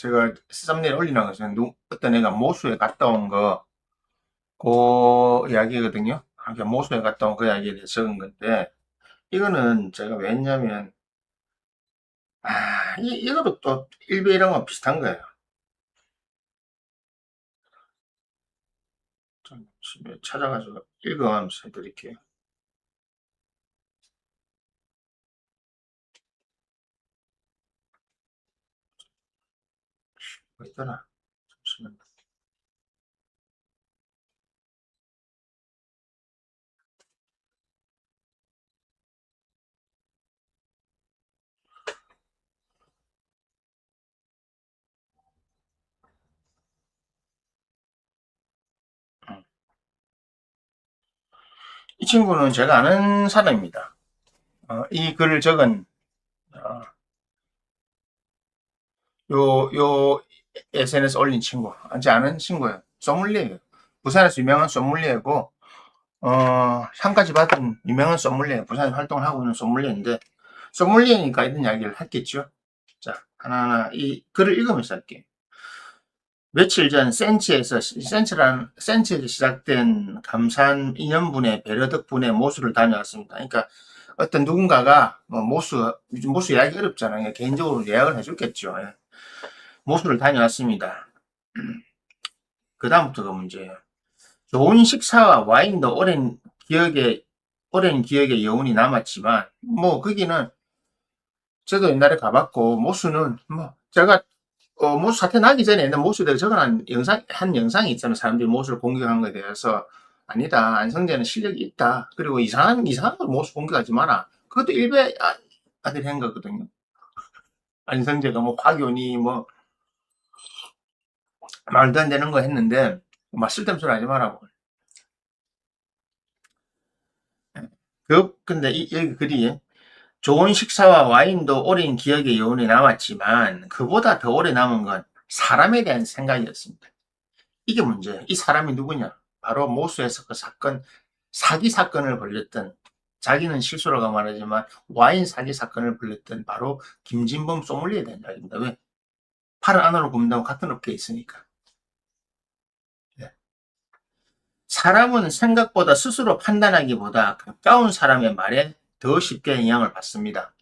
제가 썸네일 올리는 것은 어떤 애가 모수에 갔다 온 거, 그 이야기거든요. 그러니까 모수에 갔다 온 그 이야기에 대해서 적은 건데, 이거는 제가 왜 했냐면, 이것도 또 일베 이런 거 비슷한 거예요. 좀 집에 찾아가지고 읽어가면서 해드릴게요. 뭐 있더라? 잠시만요. 음. 이 친구는 제가 아는 사람입니다. 이 글을 적은, 어, 요 SNS 올린 친구. 제가 아는 친구예요. 소믈리에예요. 부산에서 유명한 소믈리에고, 상까지 받은 유명한 소믈리에, 부산에 활동을 하고 있는 소믈리에인데, 소믈리에니까 이런 이야기를 했겠죠. 자, 하나하나 이 글을 읽으면서 할게요. 며칠 전 센치에서 시작된 감사한 인연분의 배려 덕분에 모수를 다녀왔습니다. 그러니까 어떤 누군가가 뭐 모수 예약이 어렵잖아요. 개인적으로 예약을 해줬겠죠. 예. 모수를 다녀왔습니다. 그 다음부터가 문제예요. 좋은 식사와 와인도 오랜 기억에 여운이 남았지만, 뭐, 거기는, 저도 옛날에 가봤고, 모수는, 뭐, 제가, 모수 사태 나기 전에 옛날 모수에 대해서 적어놓은 한 영상이 있잖아요. 사람들이 모수를 공격한 거에 대해서. 아니다. 안성재는 실력이 있다. 그리고 이상한 걸 모수 공격하지 마라. 그것도 일베 아들이 한 거거든요. 안성재가 뭐, 화교니, 뭐, 말도 안 되는 거 했는데, 막 쓸데없는 소리 하지 마라고. 근데 여기 글이, 좋은 식사와 와인도 오랜 기억에 여운이 남았지만 그보다 더 오래 남은 건 사람에 대한 생각이었습니다. 이게 문제예요. 이 사람이 누구냐? 바로 모수에서 그 사기 사건을 벌였던, 자기는 실수라고 말하지만 와인 사기 사건을 벌였던 바로 김진범 소믈리에 대한 이야기입니다. 왜? 팔을 안으로 굽는다고 같은 업계에 있으니까. 네. 사람은 생각보다 스스로 판단하기보다 가까운 사람의 말에 더 쉽게 영향을 받습니다.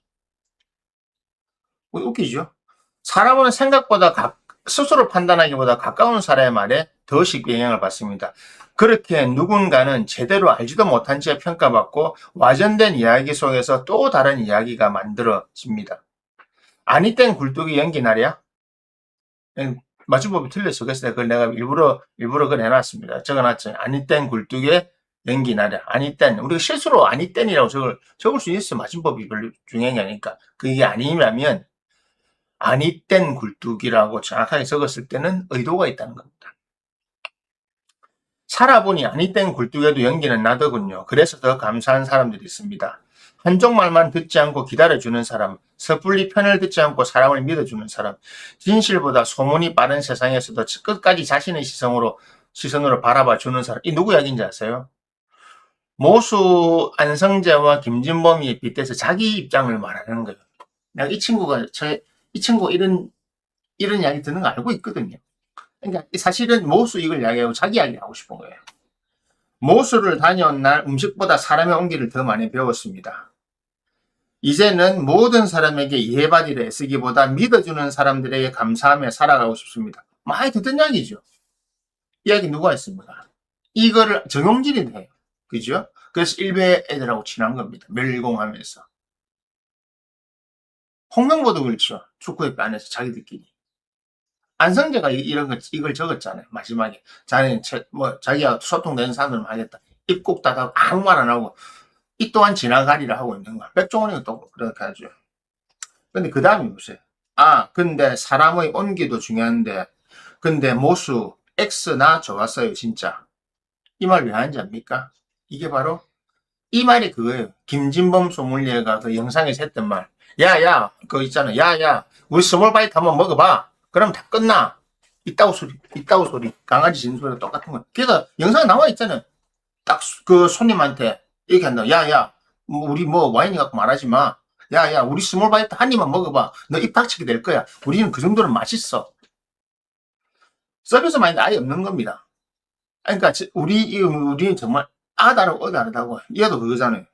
웃기죠? 사람은 생각보다 스스로 판단하기보다 가까운 사람의 말에 더 쉽게 영향을 받습니다. 그렇게 누군가는 제대로 알지도 못한 채 평가받고 와전된 이야기 속에서 또 다른 이야기가 만들어집니다. 아니 땐 굴뚝이 연기 나랴? 맞춤법이 틀렸어. 그래서 내가 일부러 그걸 해놨습니다. 적어놨죠. 아니 땐 굴뚝에 연기 나랴. 아니 땐, 우리가 실수로 아니 땐이라고 적을 수 있어. 맞춤법이 별로 중요한 게 아니니까. 그게 아니라면 아니 땐 굴뚝이라고 정확하게 적었을 때는 의도가 있다는 겁니다. 살아보니 아니 땐 굴뚝에도 연기는 나더군요. 그래서 더 감사한 사람들이 있습니다. 한쪽 말만 듣지 않고 기다려주는 사람, 섣불리 편을 듣지 않고 사람을 믿어주는 사람, 진실보다 소문이 빠른 세상에서도 끝까지 자신의 시선으로 바라봐주는 사람. 이 누구 이야기인지 아세요? 모수 안성재와 김진범이 빗대서 자기 입장을 말하는 거예요. 내가 이 친구가 이런 이야기 듣는 거 알고 있거든요. 그러니까 사실은 모수 이걸 이야기하고 자기 이야기 하고 싶은 거예요. 모수를 다녀온 날 음식보다 사람의 온기를 더 많이 배웠습니다. 이제는 모든 사람에게 이해받으려 애쓰기보다 믿어주는 사람들에게 감사하며 살아가고 싶습니다. 많이 듣던 이야기죠. 이야기 누가 했습니까? 이거를 정용진이 해요. 그죠? 그래서 일베 애들하고 친한 겁니다. 멸공하면서. 홍명보도 그렇죠. 축구협회 안에서 자기들끼리. 안성재가 이걸 적었잖아요. 마지막에. 자기가 소통되는 사람들만 하겠다. 입국 닫아고 아무 말 안 하고, 이 또한 지나가리라 하고 있는 거야. 백종원이가 또 그렇게 하죠. 근데 그 다음이 보세요. 근데 사람의 온기도 중요한데, 근데 모수, X나 좋았어요, 진짜. 이 말 왜 하는지 압니까? 이게 바로, 이 말이 그거예요. 김진범 소믈리에가 그 영상에서 했던 말. 야, 그거 있잖아. 야, 우리 스몰바이트 한번 먹어봐. 그럼 다 끝나. 이따구 소리. 강아지 짖는 소리가 똑같은 거야. 그래서 영상에 나와 있잖아요. 딱 그 손님한테 이렇게 한다. 야, 우리 뭐 와인이 갖고 말하지 마. 야, 우리 스몰바이트 한 입만 먹어봐. 너 입 닥치게 될 거야. 우리는 그 정도는 맛있어. 서비스 마인드 아예 없는 겁니다. 그러니까 우리 정말 아다르고 어다르다고. 얘도 그거잖아요.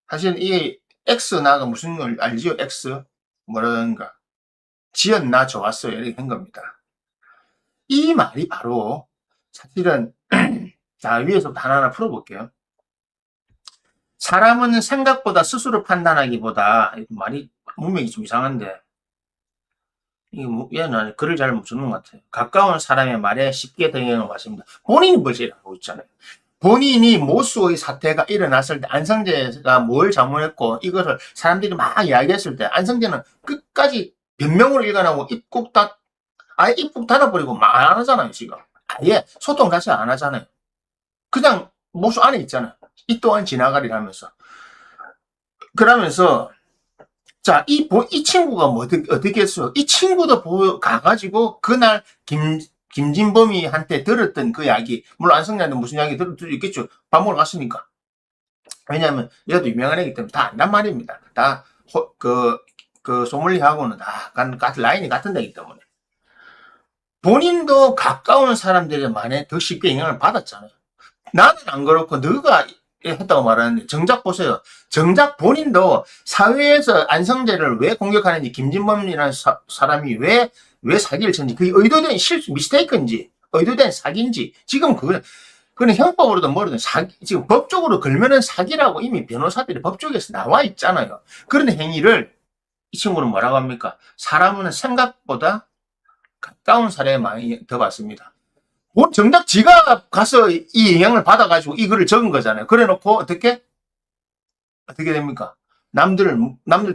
사실 이게 X 나가 무슨 걸 알지요? X 뭐라든가 지연 나 좋았어요 이렇게 한 겁니다. 이 말이 바로 사실은 자 위에서부터 하나하나 풀어볼게요. 사람은 생각보다 스스로 판단하기보다 말이 문맥이 좀 이상한데 이게 얘는 글을 잘 못 쓰는 것 같아요. 가까운 사람의 말에 쉽게 동행을 받습니다. 본인이 벌써 하고 있잖아요. 본인이 모수의 사태가 일어났을 때 안성재가 뭘 잘못했고 이것을 사람들이 막 이야기했을 때 안성재는 끝까지 변명으로 일관하고 아예 입국 닫아버리고 말 안 하잖아요. 지금 아예 소통 자체 안 하잖아요. 그냥 모수 안에 있잖아요. 이 또한 지나가리라 하면서 그러면서 자, 이 친구가 뭐 어떻게 했어요? 이 친구도 가가지고 그날 김진범이한테 들었던 그 이야기, 물론 안성재한테 무슨 이야기 들을 수도 있겠죠. 밥 먹으러 갔으니까. 왜냐하면 얘도 유명한 애기 때문에 다 안단 말입니다. 다 그 소믈리하고는 다 같은 라인이 같은 데이기 때문에. 본인도 가까운 사람들의 말에 더 쉽게 영향을 받았잖아요. 나는 안 그렇고 너가 했다고 말하는데 정작 보세요. 정작 본인도 사회에서 안성재를 왜 공격하는지 김진범이라는 사람이 왜 사기를 쳤는지 그게 의도된 미스테이크인지 의도된 사기인지 지금 그건 형법으로도 뭐로든 지금 법적으로 걸면은 사기라고 이미 변호사들이 법조계에서 나와 있잖아요. 그런 행위를 이 친구는 뭐라고 합니까? 사람은 생각보다 가까운 사람에 많이 더 받습니다. 정작 지가 가서 이 영향을 받아가지고 이 글을 적은 거잖아요. 그래 놓고 어떻게 됩니까? 남들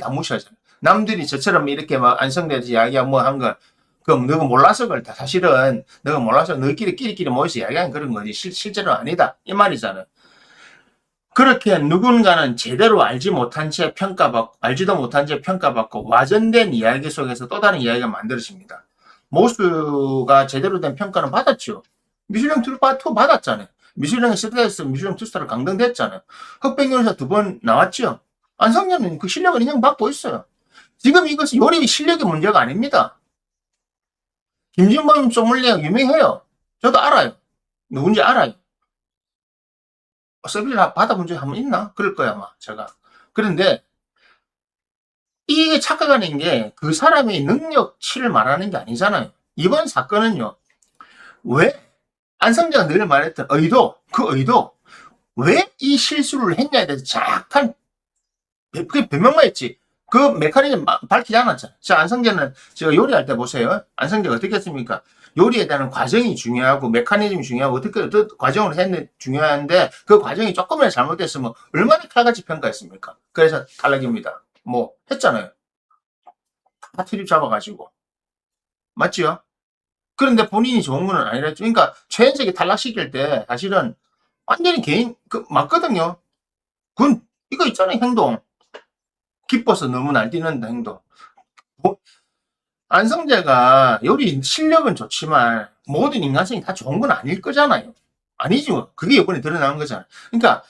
다 무시하잖아요. 남들이 저처럼 이렇게 막 안성대에서 이야기하고 뭐 한 거, 그럼 너가 몰라서 그렇다. 사실은 너가 몰라서 너희끼리 모여서 이야기한 그런 거지. 실제로 아니다. 이 말이잖아요. 그렇게 누군가는 제대로 알지도 못한 채 평가받고 와전된 이야기 속에서 또 다른 이야기가 만들어집니다. 모수가 제대로 된 평가는 받았죠. 미슐랭 2 받았잖아요. 미슐랭 스타에서 미슐랭 2스타를 강등됐잖아요. 흑백요리사 2번 나왔죠. 안성재는 그 실력을 인정받고 있어요. 지금 이것은 요리 실력의 문제가 아닙니다. 김진범 소믈리에가 유명해요. 저도 알아요. 누군지 알아요. 서비스 받아본 적이 한번 있나? 그럴 거야 아마 제가. 그런데 이게 착각하는 게 그 사람의 능력치를 말하는 게 아니잖아요. 이번 사건은요. 왜 안성재가 늘 말했던 그 의도 왜 이 실수를 했냐에 대해서 정확한 그 변명만 했지. 그 메커니즘 밝히지 않았잖아. 자, 안성재는 제가 요리할 때 보세요. 안성재가 어떻게 했습니까? 요리에 대한 과정이 중요하고 메커니즘이 중요하고 어떤 과정을 했는데 중요한데 그 과정이 조금이라도 잘못됐으면 얼마나 칼같이 평가했습니까? 그래서 탈락입니다. 뭐 했잖아요. 다 트립 잡아가지고. 맞지요? 그런데 본인이 좋은 건 아니랬죠. 그러니까 최현석이 탈락시킬 때 사실은 완전히 맞거든요. 그건 이거 있잖아요. 행동. 기뻐서 너무 날뛰는 행동. 안성재가 요리 실력은 좋지만 모든 인간성이 다 좋은 건 아닐 거잖아요. 아니죠. 그게 이번에 드러난 거잖아요. 그러니까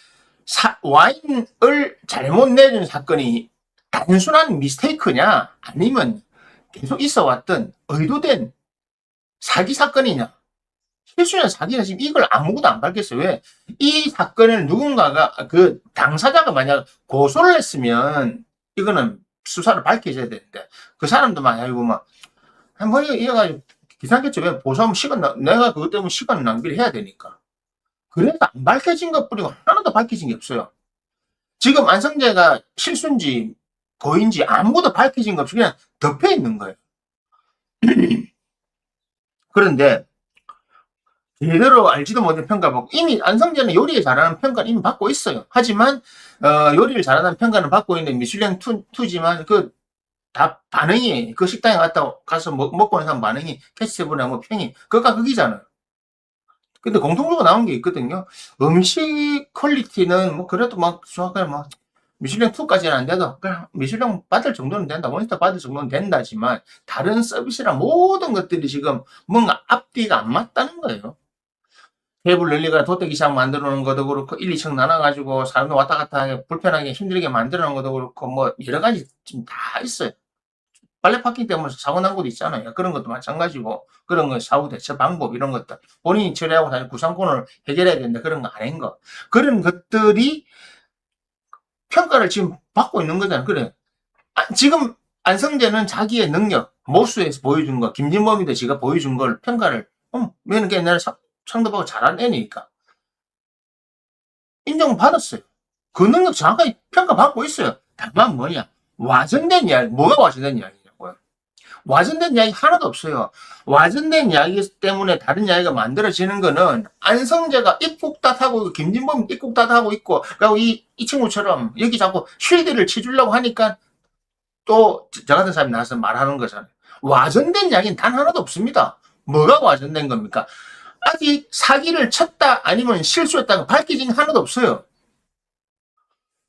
와인을 잘못 내준 사건이 단순한 미스테이크냐 아니면 계속 있어 왔던 의도된 사기 사건이냐. 실수냐 사기냐 지금 이걸 아무것도 안 밝혔어요. 왜? 이 사건을 누군가가 그 당사자가 만약 고소를 했으면 이거는 수사를 밝혀져야 되는데 그 사람도 막 아이고 막 뭐 이래가지고 기상겠죠. 왜 보수하면 내가 그것 때문에 시간 낭비를 해야 되니까. 그래서 안 밝혀진 것 뿐이고 하나도 밝혀진 게 없어요. 지금 안성재가 실수인지 고인지 아무것도 밝혀진 것 없이 그냥 덮여 있는 거예요. 그런데 제대로 알지도 못한 평가받고 이미 안성재는 요리에 잘하는 평가는 이미 받고 있어요. 하지만 요리를 잘하는 평가는 받고 있는데 미슐랭 2지만 다 반응이 그 식당에 가서 먹고 나서 반응이 캐치세븐이나 뭐 평이 그거가 극이잖아요. 근데 공통적으로 나온 게 있거든요. 음식 퀄리티는 뭐 그래도 막 정확하게 막 미슐랭 2까지는 안 돼도 그냥 미슐랭 받을 정도는 된다. 원스타 받을 정도는 된다지만 다른 서비스랑 모든 것들이 지금 뭔가 앞뒤가 안 맞다는 거예요. 테이블 랠리가 도태기상 만들어 놓은 것도 그렇고 1, 2층 나눠가지고 사람들 왔다 갔다 하게 불편하게 힘들게 만들어 놓은 것도 그렇고 뭐 여러 가지 지금 다 있어요. 빨래 파킹 때문에 사고 난 것도 있잖아요. 그런 것도 마찬가지고, 그런 거 사후 대처 방법, 이런 것들. 본인이 처리하고 다시 구상권을 해결해야 되는데 그런 거 아닌 거. 그런 것들이 평가를 지금 받고 있는 거잖아요. 그래. 지금 안성재는 자기의 능력, 모수에서 보여준 거, 김진범이도 지가 보여준 걸 평가를, 왜냐면 옛날에 상대방을 잘한 애니까. 인정받았어요. 그 능력 정확하게 평가받고 있어요. 다만 뭐냐. 와전된 이야기, 뭐가 와전된 이야기냐고요. 와전된 이야기 하나도 없어요. 와전된 이야기 때문에 다른 이야기가 만들어지는 거는 안성재가 입국탓하고 김진범 입국탓하고 있고, 그리고 이 친구처럼 여기 자꾸 쉴드를 치주려고 하니까 또 저 같은 사람이 나와서 말하는 거잖아요. 와전된 이야기는 단 하나도 없습니다. 뭐가 와전된 겁니까? 아직 사기를 쳤다 아니면 실수했다가 밝혀진 하나도 없어요.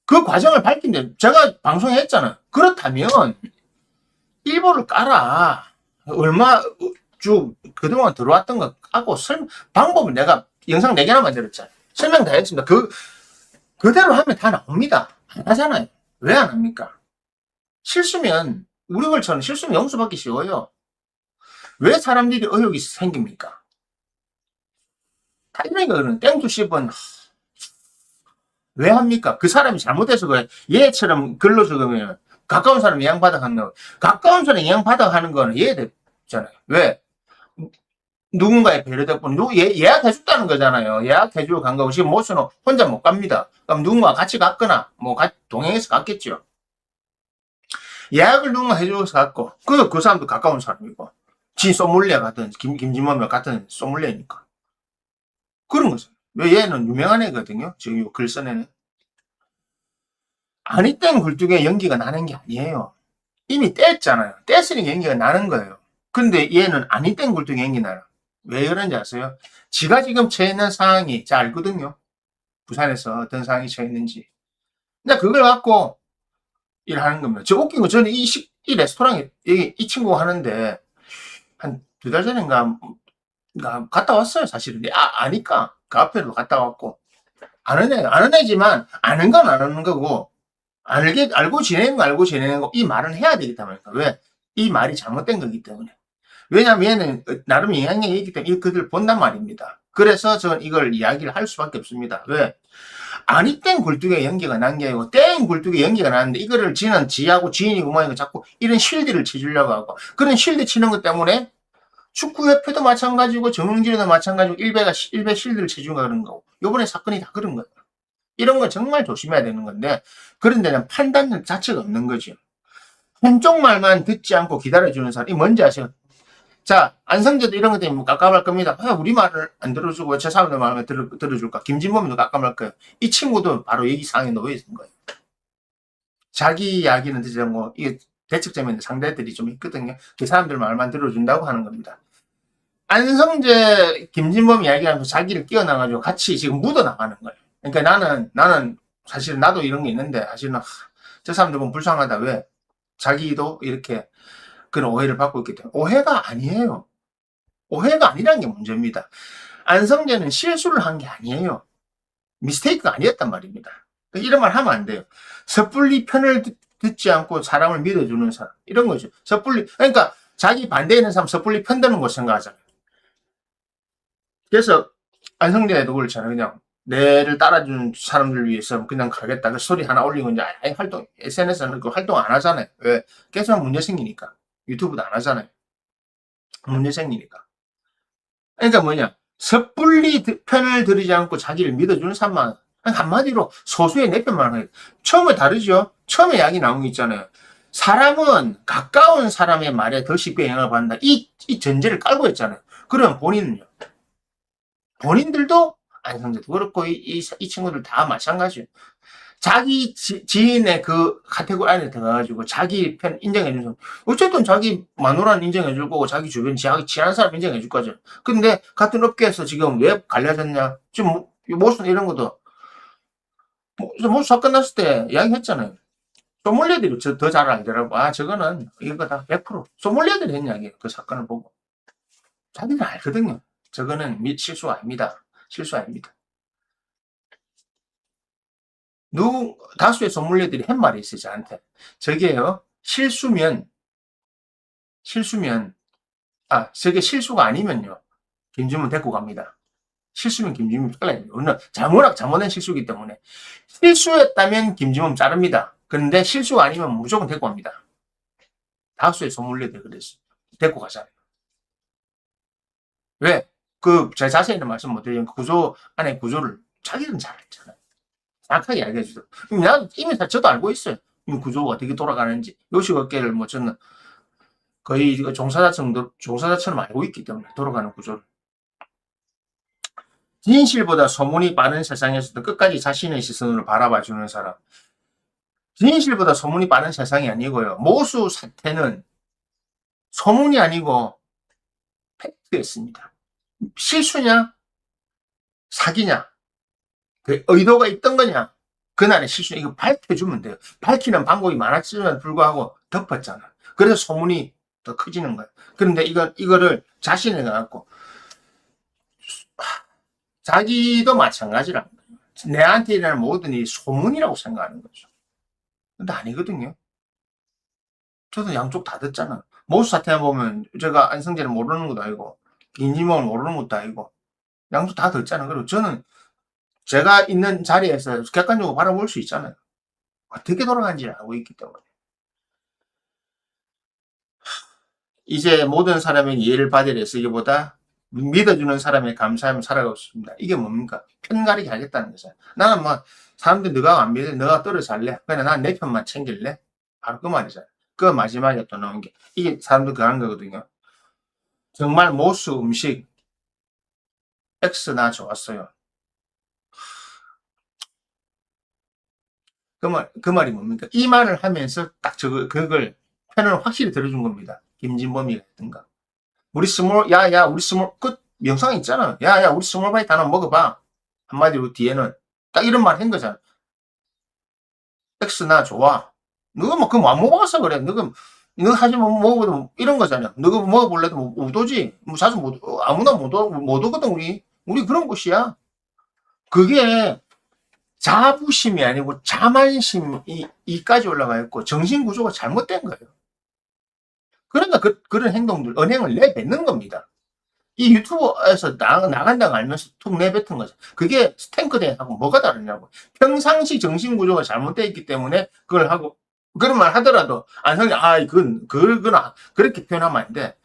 그 과정을 밝힌데 제가 방송에 했잖아요. 그렇다면 일보를 깔아. 얼마 쭉 그동안 들어왔던 거 하고 방법을 내가 영상 4개나 만들었잖아요. 설명 다 했습니다. 그대로 하면 다 나옵니다. 안 하잖아요. 왜 안 합니까? 실수면 우리 걸처럼 실수면 용서받기 쉬워요. 왜 사람들이 의욕이 생깁니까? 타이밍이 그러는 땡투 씹은 왜 합니까? 그 사람이 잘못해서 그래. 얘처럼 글로 적으면 가까운 사람 영향받아 하는 거. 가까운 사람 영향받아 하는 거는 이해되잖아요. 왜? 누군가의 배려 덕분에 예약해줬다는 거잖아요. 예약해주고 간 거고 지금 모수는 혼자 못 갑니다. 그럼 누군가 같이 갔거나 뭐 동행해서 갔겠죠. 예약을 누군가 해줘서 갔고 그 사람도 가까운 사람이고 지 소믈리에 같은 김진범이 같은 소믈리에니까 그런 거죠. 왜 얘는 유명한 애거든요. 지금 글 쓴 애는. 아니 땐 굴뚝에 연기가 나는 게 아니에요. 이미 뗐잖아요. 뗐으니까 연기가 나는 거예요. 근데 얘는 아니 땐 굴뚝에 연기 나요. 왜 그런지 아세요? 지가 지금 처해 있는 상황이 잘 알거든요. 부산에서 어떤 상황이 처해 있는지. 근데 그걸 갖고 일하는 겁니다. 저 웃긴 거 저는 이 레스토랑에 이 친구가 하는데 한 2달 전인가 갔다 왔어요. 사실은. 아니까 그 앞에도 갔다 왔고 아는 애지만 아는 건 아는 거고 알고 지내는 거 알고 지내는 거 이 말은 해야 되겠다 말이야. 왜? 이 말이 잘못된 거기 때문에. 왜냐면 얘는 나름 영향력이 있기 때문에 그들 본단 말입니다. 그래서 저는 이걸 이야기를 할 수밖에 없습니다. 왜? 아니 땡 굴뚝에 연기가 난 게 아니고 땡 굴뚝에 연기가 나는데 이거를 지는 지하고 지인이고 뭐니까 자꾸 이런 실드를 치주려고 하고 그런 실드 치는 것 때문에 축구협회도 마찬가지고 정영진도 마찬가지고 일베 실드를 치주가 그런 거고 요번에 사건이 다 그런 거예요. 이런 건 정말 조심해야 되는 건데 그런 데는 판단력 자체가 없는 거죠. 한쪽 말만 듣지 않고 기다려주는 사람이 뭔지 아세요? 자, 안성재도 이런 것 때문에 깝깝할 겁니다. 우리 말을 안 들어주고 저 사람들 말을 들어줄까? 김진범도 깝깝할 거예요. 이 친구도 바로 여기 상황에 놓여 있는 거예요. 자기 이야기는 듣지 않고 이게 대척점에 상대들이 좀 있거든요. 그 사람들 말만 들어준다고 하는 겁니다. 안성재, 김진범 이야기하면서 자기를 끼워나가지고 같이 지금 묻어나가는 거예요. 그러니까 나는 사실 나도 이런 게 있는데 사실은 저 사람들 보면 불쌍하다. 왜? 자기도 이렇게 그런 오해를 받고 있기 때문에. 오해가 아니에요. 오해가 아니라는 게 문제입니다. 안성재는 실수를 한 게 아니에요. 미스테이크가 아니었단 말입니다. 이런 말 하면 안 돼요. 섣불리 편을 듣지 않고 사람을 믿어주는 사람. 이런 거죠. 그러니까 자기 반대에 있는 사람 섣불리 편드는 거 생각하잖아요. 그래서 안성재도 그렇잖아요. 그냥 내를 따라주는 사람들을 위해서 그냥 가겠다. 그 소리 하나 올리고 이제 SNS는 그 활동 안 하잖아요. 왜? 계속 문제 생기니까. 유튜브도 안 하잖아요. 문제 생기니까. 그러니까 뭐냐. 섣불리 편을 들이지 않고 자기를 믿어주는 사람만 한마디로 소수의 내 편만 해요. 처음에 다르죠. 처음에 이야기 나온 게 있잖아요. 사람은 가까운 사람의 말에 더 쉽게 영향을 받는다. 이 전제를 깔고 있잖아요. 그러면 본인은요. 본인들도 안성재도 그렇고 이 친구들 다 마찬가지예요. 자기 지인의 그 카테고리 안에 들어가가지고 자기 편 인정해주는 사람. 어쨌든 자기 마누라는 인정해줄 거고 자기 주변 자기 친한 사람 인정해줄 거죠. 근데 같은 업계에서 지금 왜 갈라졌냐. 지금 모순 이런 것도 모순 사건 났을 때 이야기했잖아요. 소믈리에들이 더 잘 알더라고. 저거는 이거다 100% 소믈리에들이 했 이야기예요. 그 사건을 보고. 자기들 알거든요. 저거는 실수가 아닙니다. 실수 아닙니다. 다수의 소믈리에들이 한 말이 있어요, 저한테. 저게요, 실수면 실수면, 저게 실수가 아니면요. 김진문 데리고 갑니다. 실수면 김진문 잘라요. 워낙 잘못된 실수이기 때문에. 실수였다면 김진문 자릅니다. 그런데 실수가 아니면 무조건 데리고 갑니다. 다수의 소문리들 그랬어. 데리고 가잖아요. 왜? 제 자세히는 말씀 못 드리는 구조 안에 구조를 자기는 잘 알잖아요. 정확하게 알려주죠. 이미 저도 알고 있어요. 이 구조가 어떻게 돌아가는지. 요식업계를 저는 거의 종사자처럼 알고 있기 때문에 돌아가는 구조를. 진실보다 소문이 빠른 세상에서도 끝까지 자신의 시선으로 바라봐주는 사람. 진실보다 소문이 빠른 세상이 아니고요. 모수 사태는 소문이 아니고 팩트였습니다. 실수냐? 사기냐? 그 의도가 있던 거냐? 그날의 실수, 이거 밝혀주면 돼요. 밝히는 방법이 많았지만 불구하고 덮었잖아. 그래서 소문이 더 커지는 거야. 그런데 이거를 자신이 갖고, 자기도 마찬가지라는 거예요. 내한테 일어나는 모든 일이 소문이라고 생각하는 거죠. 근데 아니거든요. 저도 양쪽 다 듣잖아. 모수 사태 보면 제가 안성재는 모르는 것도 아니고, 김진모는 모르는 것도 아니고, 양쪽 다 듣잖아. 그리고 저는 제가 있는 자리에서 객관적으로 바라볼 수 있잖아요. 어떻게 돌아가는지를 알고 있기 때문에. 이제 모든 사람에게 이해를 받으려 쓰기보다 믿어주는 사람에 감사하며 살아가고 싶습니다. 이게 뭡니까? 편 가리기 하겠다는 거죠. 나는 사람들 너가 안 믿어, 너가 떨어져 할래? 그냥 난 내 편만 챙길래? 바로 그 말이잖아요. 그 마지막에 또 나온 게, 이게 사람들 그런 거거든요. 정말 모수 음식, X나 좋았어요. 그 말이 뭡니까? 이 말을 하면서 딱 그걸 편을 확실히 들어준 겁니다. 김진범이가 했던가. 우리 스몰, 영상 있잖아. 우리 스몰바이트 하나 먹어봐. 한마디로 뒤에는. 딱 이런 말 한 거잖아. 엑스나 좋아. 너가 그거 안 먹어서 그래. 너 하지 먹어도 이런 거잖아. 너가 먹어볼래도 못 오지. 자주 아무나 못 오거든, 우리. 우리 그런 곳이야. 그게 자부심이 아니고 자만심이 이까지 올라가 있고 정신구조가 잘못된 거예요. 그러니까 그런 행동들, 언행을 내뱉는 겁니다. 이 유튜브에서 나간다고 알면서 툭 내뱉은 거죠. 그게 스탱크대하고 뭐가 다르냐고. 평상시 정신구조가 잘못되어 있기 때문에 그걸 하고, 그런 말 하더라도, 안성이, 그렇게 표현하면 안 돼.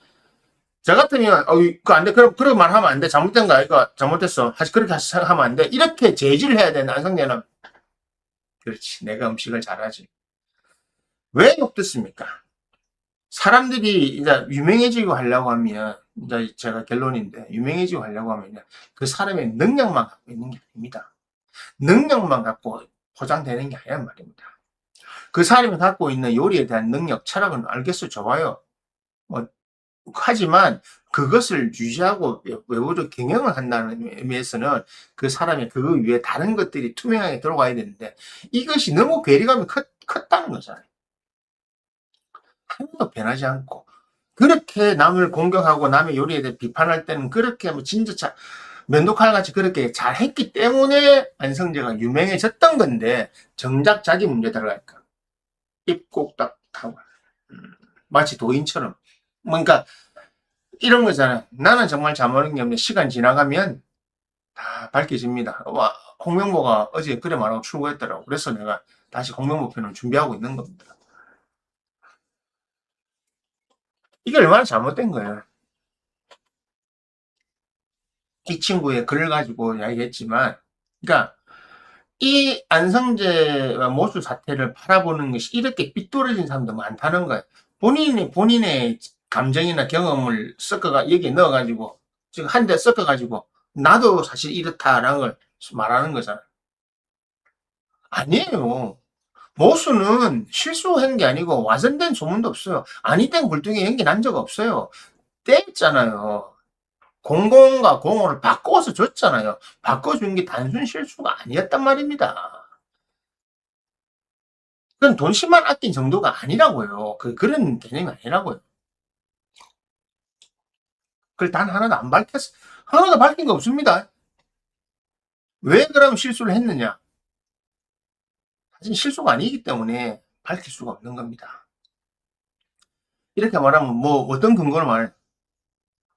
저 같으면, 그거 안 돼. 그런 말 하면 안 돼. 잘못된 거 아이가 잘못됐어. 그렇게 하면 안 돼. 이렇게 제지를 해야 되는 안성재는, 그렇지. 내가 음식을 잘하지. 왜 욕 듣습니까? 사람들이 이제 유명해지고 하려고 하면, 이제 제가 결론인데, 유명해지고 하려고 하면, 그 사람의 능력만 갖고 있는 게 아닙니다. 능력만 갖고 포장되는 게 아니란 말입니다. 그 사람이 갖고 있는 요리에 대한 능력, 철학은 알겠어, 좋아요. 하지만 그것을 유지하고 외부로 경영을 한다는 의미에서는 그 사람의 그거 위에 다른 것들이 투명하게 들어가야 되는데, 이것이 너무 괴리감이 컸다는 거잖아요. 하나도 변하지 않고. 그렇게 남을 공격하고 남의 요리에 대해 비판할 때는 그렇게 진짜 면도칼같이 그렇게 잘했기 때문에 안성재가 유명해졌던 건데, 정작 자기 문제 들어갈까? 입 꼭 딱 하고. 마치 도인처럼. 그러니까 이런 거잖아. 나는 정말 잘모르는 게 없는데 시간 지나가면 다 밝혀집니다. 홍명보가 어제 그래 말하고 출고했더라고. 그래서 내가 다시 홍명보 편을 준비하고 있는 겁니다. 이게 얼마나 잘못된 거예요. 이 친구의 글을 가지고 이야기했지만, 그러니까 이 안성재와 모수 사태를 바라보는 것이 이렇게 삐뚤어진 사람도 많다는 거예요. 본인의 감정이나 경험을 여기에 넣어가지고, 지금 한 대 섞어가지고, 나도 사실 이렇다라는 걸 말하는 거잖아. 아니에요. 모수는 실수한 게 아니고, 와전된 소문도 없어요. 아니 땐 굴뚝에 연기 난 적 없어요. 떼있잖아요. 공공과 공호를 바꿔서 줬잖아요. 바꿔준 게 단순 실수가 아니었단 말입니다. 그건 돈 10만 아낀 정도가 아니라고요. 그런 개념이 아니라고요. 그걸 단 하나도 안 밝혔어. 하나도 밝힌 거 없습니다. 왜 그럼 실수를 했느냐? 사실 실수가 아니기 때문에 밝힐 수가 없는 겁니다. 이렇게 말하면 뭐 어떤 근거로 말해?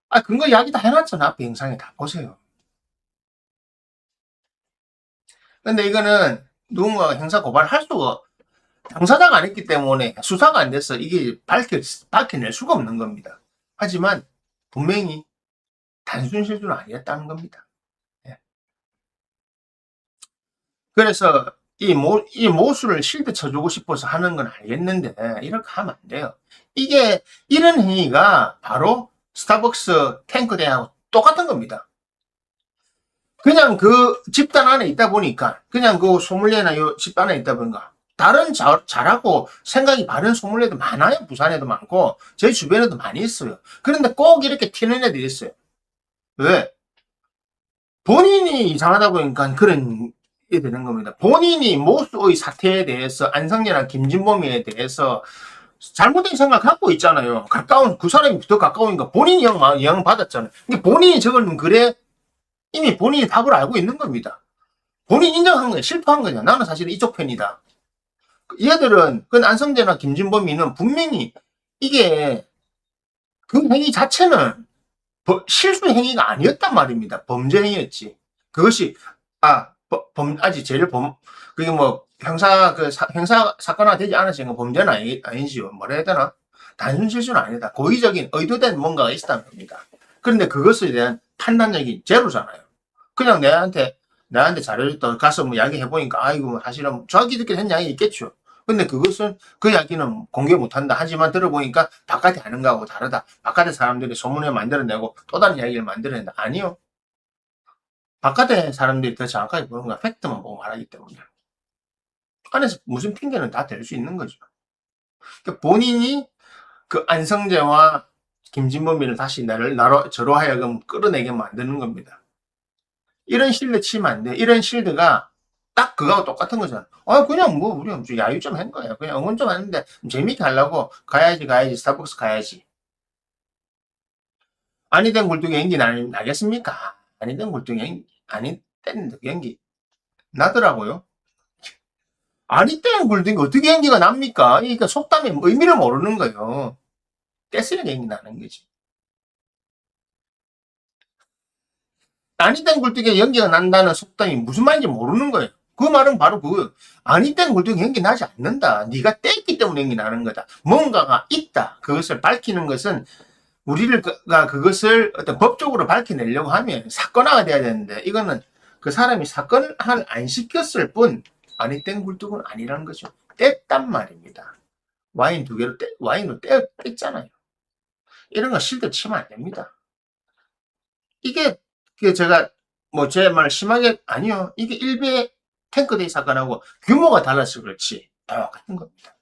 아, 근거 이야기 다 해놨잖아. 앞에 영상에 다 보세요. 근데 이거는 누군가가 형사 고발할 수가, 당사자가 안 했기 때문에 수사가 안 돼서 이게 밝혀낼 수가 없는 겁니다. 하지만 분명히 단순 실수는 아니었다는 겁니다. 예. 그래서 이 모수를 실드 쳐주고 싶어서 하는 건 알겠는데 이렇게 하면 안 돼요. 이게 이런 행위가 바로 스타벅스 탱크대하고 똑같은 겁니다. 그냥 그 집단 안에 있다 보니까, 그냥 그 소믈리에나 요 집단 안에 있다 보니까 다른 잘하고 생각이 바른 소믈리에도 많아요. 부산에도 많고 저희 주변에도 많이 있어요. 그런데 꼭 이렇게 튀는 애들이 있어요. 왜? 본인이 이상하다 보니까 그런 게 되는 겁니다. 본인이 모수의 사태에 대해서 안성재나 김진범에 대해서 잘못된 생각 갖고 있잖아요. 그 사람이 더 가까우니까 본인이 영향 받았잖아요. 근데 본인이 저걸 그래? 이미 본인이 답을 알고 있는 겁니다. 본인 인정한 거야. 실패한 거냐. 나는 사실은 이쪽 편이다. 얘들은, 그 안성재나 김진범이는 분명히 이게 그 행위 자체는 실수 행위가 아니었단 말입니다. 범죄 행위였지. 그것이, 아직 제일 그게 뭐, 형사 사건화 되지 않았으니까 범죄는 아니지요. 뭐라 해야 되나? 단순 실수는 아니다. 고의적인 의도된 뭔가가 있었다는 겁니다. 그런데 그것에 대한 판단력이 제로잖아요. 그냥 나한테 잘해줬다. 가서 뭐 이야기해보니까, 아이고, 사실은 자기들끼리 한 이야기 있겠죠. 근데 그것은, 그 이야기는 공개 못한다. 하지만 들어보니까 바깥에 하는 거하고 다르다. 바깥에 사람들이 소문을 만들어내고 또 다른 이야기를 만들어낸다. 아니요. 바깥에 사람들이 더 정확하게 보는 거야. 팩트만 보고 말하기 때문에. 안에서 무슨 핑계는 다 될 수 있는 거죠. 그러니까 본인이 그 안성재와 김진범이를 다시 저로 하여금 끌어내게 만드는 겁니다. 이런 실드 치면 안 돼. 이런 실드가 딱 그거하고 똑같은 거잖아. 그냥 뭐, 우리 야유 좀 한 거야. 그냥 응원 좀 하는데, 재밌게 하려고, 가야지, 스타벅스 가야지. 아니 된 굴뚝에 연기 나겠습니까? 아니 된 굴뚝에 아니 된 연기 나더라고요. 아니 된 굴뚝에 어떻게 연기가 납니까? 그러니까 속담의 의미를 모르는 거예요. 떼쓰는 연기 나는 거지. 아니 된 굴뚝에 연기가 난다는 속담이 무슨 말인지 모르는 거예요. 그 말은 바로 그거예요. 아니 된 굴뚝에 연기 나지 않는다. 네가 뗐기 때문에 연기 나는 거다. 뭔가가 있다. 그것을 밝히는 것은 우리가 그것을 어떤 법적으로 밝혀내려고 하면 사건화가 돼야 되는데, 이거는 그 사람이 사건을 안 시켰을 뿐 아니 땡 굴뚝은 아니라는 거죠. 뗐단 말입니다. 와인으로 뗐잖아요. 이런 거 실드 치면 안 됩니다. 이게 제가 뭐 제 말 심하게 아니요. 이게 일베 탱크데이 사건하고 규모가 달라서 그렇지 똑같은 겁니다.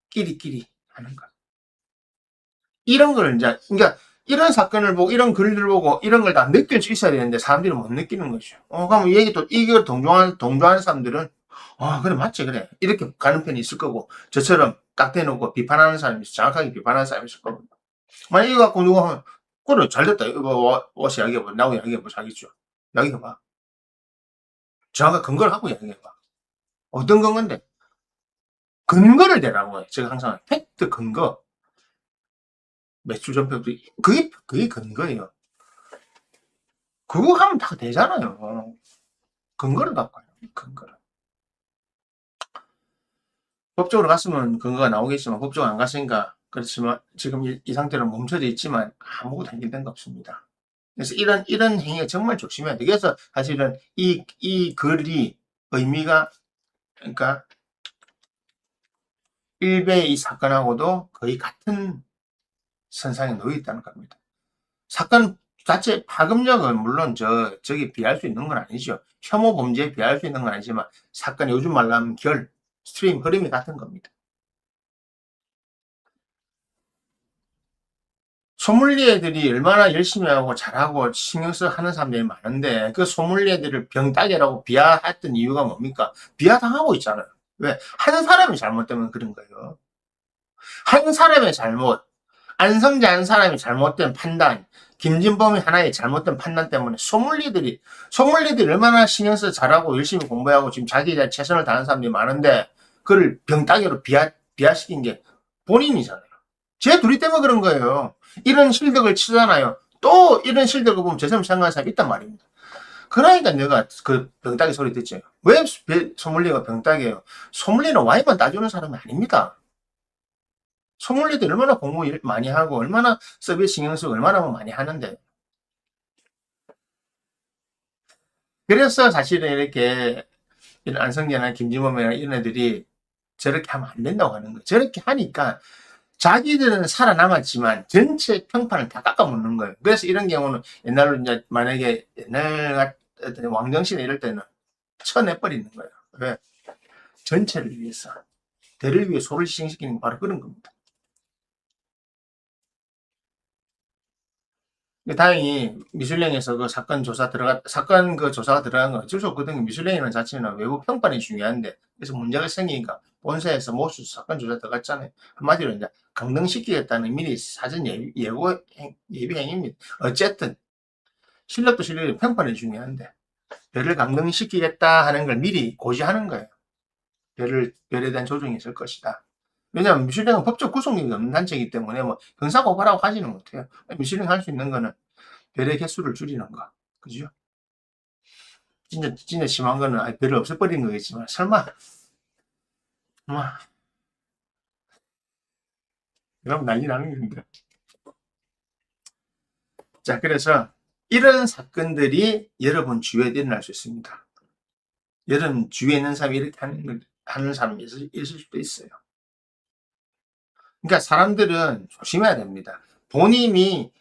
끼리끼리 하는 거. 이런 걸 이제, 그러니까 이런 사건을 보고 이런 글들을 보고 이런 걸 다 느낄 수 있어야 되는데 사람들이 못 느끼는 거죠. 그럼 이 얘기 또 이걸 동조하는 사람들은 그래 맞지 그래 이렇게 가는 편이 있을 거고, 저처럼 딱 대놓고 비판하는 사람이 정확하게 비판하는 사람이 있을 거고. 만약 이거 갖고 누가 하면 그래 잘됐다 이거 와서 이야기해봐, 나하고 이야기해봐, 자기죠 이야기해봐, 정확한 근거를 갖고 이야기해봐. 어떤 근거인데 근거를 대라고 해. 제가 항상 팩트 근거, 매출 전표도 그게 근거예요. 그거 하면 다 되잖아요. 근거를 갖고 와요. 근거를. 법적으로 갔으면 근거가 나오겠지만 법적으로 안 갔으니까 그렇지만 지금 이 상태로 멈춰져 있지만 아무것도 해결된 거 없습니다. 그래서 이런 행위가 정말 조심해야 돼. 그래서 사실은 이 글이 의미가, 그러니까 일베의 이 사건하고도 거의 같은 선상에 놓여 있다는 겁니다. 사건 자체 파급력은 물론 저기 비할 수 있는 건 아니죠. 혐오 범죄에 비할 수 있는 건 아니지만 사건, 요즘 말로 하면 스트림 흐름이 같은 겁니다. 소믈리에들이 얼마나 열심히 하고 잘하고 신경 써 하는 사람들이 많은데 그 소믈리에들을 병따개라고 비하했던 이유가 뭡니까? 비하당하고 있잖아요. 왜? 한 사람이 잘못되면 그런 거예요. 한 사람의 잘못, 안성재 한 사람이 잘못된 판단, 김진범이 하나의 잘못된 판단 때문에 소믈리들이 얼마나 신경 써 잘하고 열심히 공부하고 지금 자기에 대한 최선을 다하는 사람들이 많은데 그걸 병따개로 비하시킨 게 본인이잖아요. 쟤 둘이 때문에 그런 거예요. 이런 실력을 치잖아요. 또 이런 실력을 보면 저 사람 생각하는 사람이 있단 말입니다. 그러니까 내가 그 병따기 소리 듣죠. 왜 소믈리에가 병따기예요? 소믈리에는 와인만 따주는 사람이 아닙니다. 소믈리에도 얼마나 공부 많이 하고 얼마나 서비스 신경 쓰고 얼마나 많이 하는데. 그래서 사실은 이렇게 이런 안성재나 김지범이나 이런 애들이 저렇게 하면 안 된다고 하는 거예요. 저렇게 하니까 자기들은 살아남았지만 전체 평판을 다 깎아먹는 거예요. 그래서 이런 경우는 옛날로 이제 만약에 옛날 같은 왕정시대 이럴 때는 쳐내버리는 거예요. 왜? 전체를 위해서. 대를 위해 소를 시행시키는 게 바로 그런 겁니다. 다행히 미슐랭에서 그 사건 그 조사가 들어간 건 어쩔 수 없거든요. 미슐랭이라는 자체는 외부 평판이 중요한데, 그래서 문제가 생기니까 본사에서 모수 사건 조사 들어갔잖아요. 한마디로 이제 강등시키겠다는 미리 사전 예비 행위입니다. 어쨌든, 실력도 실력이 평판이 중요한데, 별을 강등시키겠다 하는 걸 미리 고지하는 거예요. 별에 대한 조정이 있을 것이다. 왜냐하면 미슐랭은 법적 구속력이 없는 단체이기 때문에 뭐 형사고발하고 하지는 못해요. 미슐랭 할 수 있는 거는 별의 개수를 줄이는 거. 그죠? 진짜 심한 거는 별을 없애버리는 거겠지만, 설마, 그럼 난리 나는 건데. 자, 그래서 이런 사건들이 여러분 주위에 일어날 수 있습니다. 여러분 주위에 있는 사람이 이렇게 하는 사람이 있을 수도 있어요. 그러니까 사람들은 조심해야 됩니다. 본인이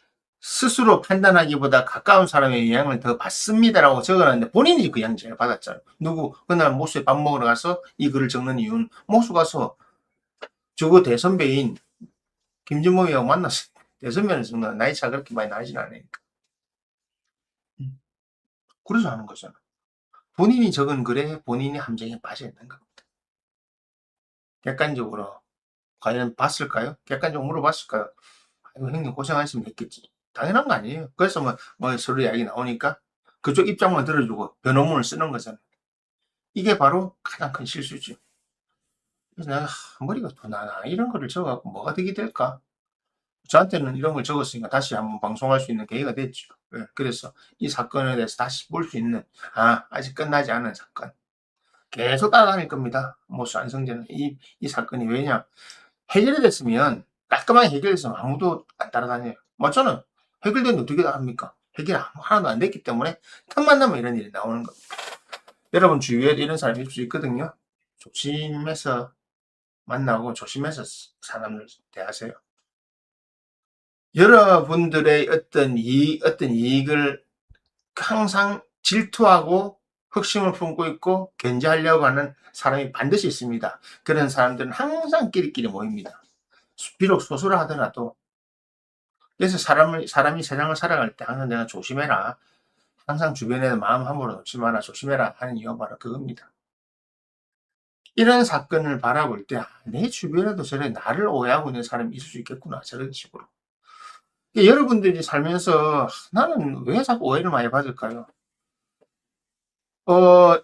스스로 판단하기보다 가까운 사람의 영향을 더 받습니다라고 적어놨는데 본인이 그 영향을 잘 받았잖아요. 누구 그날 모수에 밥 먹으러 가서 이 글을 적는 이유는 모수 가서 저거 대선배인 김준범이하고 만났어요. 대선배는 정말 나이 차 그렇게 많이 나진 않으니까. 그래서 하는 거잖아. 본인이 적은 글에 본인이 함정에 빠져 있는 겁니다. 객관적으로 과연 봤을까요? 객관적으로 물어봤을까요? 아이고, 형님 고생하시면 됐겠지. 당연한 거 아니에요. 그래서 뭐 서로 이야기 나오니까 그쪽 입장만 들어주고 변호문을 쓰는 거잖아요. 이게 바로 가장 큰 실수죠. 그래서 내가 머리가 더 나나 이런 거를 적어갖고 뭐가 되게 될까? 저한테는 이런 걸 적었으니까 다시 한번 방송할 수 있는 계기가 됐죠. 예, 그래서 이 사건에 대해서 다시 볼 수 있는, 아직 끝나지 않은 사건. 계속 따라다닐 겁니다. 모수 안성재는 이 사건이 왜냐? 해결이 됐으면, 깔끔하게 해결됐으면 아무도 안 따라다녀요. 맞잖아요. 해결됐는데 어떻게 합니까? 해결 하나도 안 됐기 때문에 틈만 나면 이런 일이 나오는 겁니다. 여러분 주위에 이런 사람이 있을 수 있거든요. 조심해서 만나고 조심해서 사람을 대하세요. 여러분들의 어떤 이익을 항상 질투하고 흑심을 품고 있고 견제하려고 하는 사람이 반드시 있습니다. 그런 사람들은 항상 끼리끼리 모입니다. 비록 소수라 하더라도. 그래서 사람이 세상을 살아갈 때 항상 내가 조심해라. 항상 주변에 마음 함부로 놓지 마라. 조심해라 하는 이유가 바로 그겁니다. 이런 사건을 바라볼 때 내 주변에도 저래 나를 오해하고 있는 사람이 있을 수 있겠구나. 저런 식으로. 여러분들이 살면서 나는 왜 자꾸 오해를 많이 받을까요?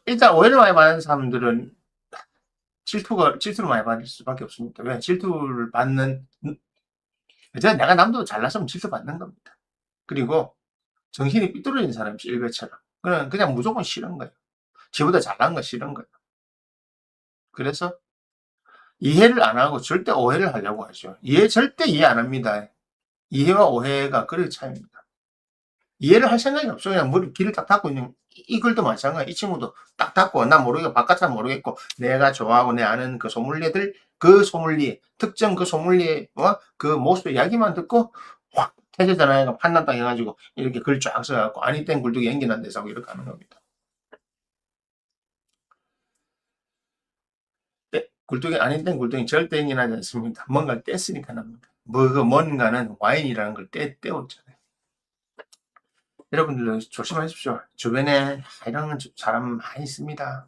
일단 오해를 많이 받는 사람들은 질투를 많이 받을 수밖에 없습니다. 왜? 질투를 받는, 내가 남도 잘났으면 질투받는 겁니다. 그리고 정신이 삐뚤어진 사람이 일베처럼. 그냥 무조건 싫은 거예요. 지보다 잘난 거 싫은 거예요. 그래서 이해를 안 하고 절대 오해를 하려고 하죠. 절대 이해 안 합니다. 이해와 오해가 그릇 차이입니다. 이해를 할 생각이 없어. 그냥 길을 딱 닫고 있는, 이 글도 마찬가지. 이 친구도 딱 닫고, 나 모르겠고, 바깥은 모르겠고, 내가 좋아하고, 내 아는 그 소믈리에들, 특정 그 소믈리에, 그 모습의 이야기만 듣고, 확, 태세전환가 판단 딱 해가지고, 이렇게 글 쫙 써갖고, 아니 땐 굴뚝이 연기난 데서 하고 이렇게 하는 겁니다. 굴뚝이 아닌 땐 굴뚝이 절대 연기나지 않습니다. 뭔가를 뗐으니까 납니다. 뭔가는 와인이라는 걸 떼었잖아요. 여러분들도 조심하십시오. 주변에 이런 사람 많이 있습니다.